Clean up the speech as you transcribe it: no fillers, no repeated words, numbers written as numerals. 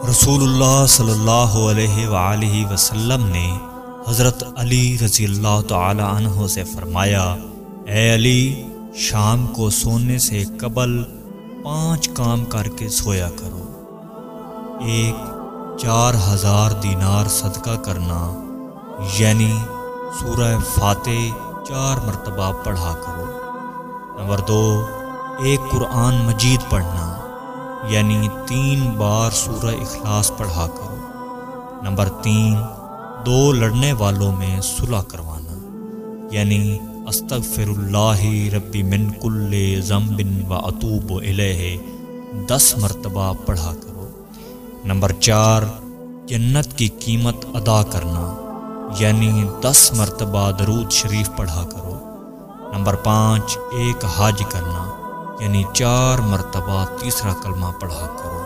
رسول اللہ صلی اللہ علیہ وآلہ وسلم نے حضرت علی رضی اللہ تعالی عنہ سے فرمایا، اے علی، شام کو سونے سے قبل 5 کام کر کے سویا کرو۔ 1، 4000 دینار صدقہ کرنا، یعنی سورہ فاتح 4 مرتبہ پڑھا کرو۔ نمبر 2، ایک قرآن مجید پڑھنا، یعنی 3 بار سورہ اخلاص پڑھا کرو۔ نمبر 3، 2 لڑنے والوں میں صلح کروانا، یعنی استغفر اللہ ربی من کل ذنب و اتوب الیہ 10 مرتبہ پڑھا کرو۔ نمبر 4، جنت کی قیمت ادا کرنا، یعنی 10 مرتبہ درود شریف پڑھا کرو۔ نمبر 5، ایک حج کرنا، یعنی 4 مرتبہ تیسرا کلمہ پڑھا کرو۔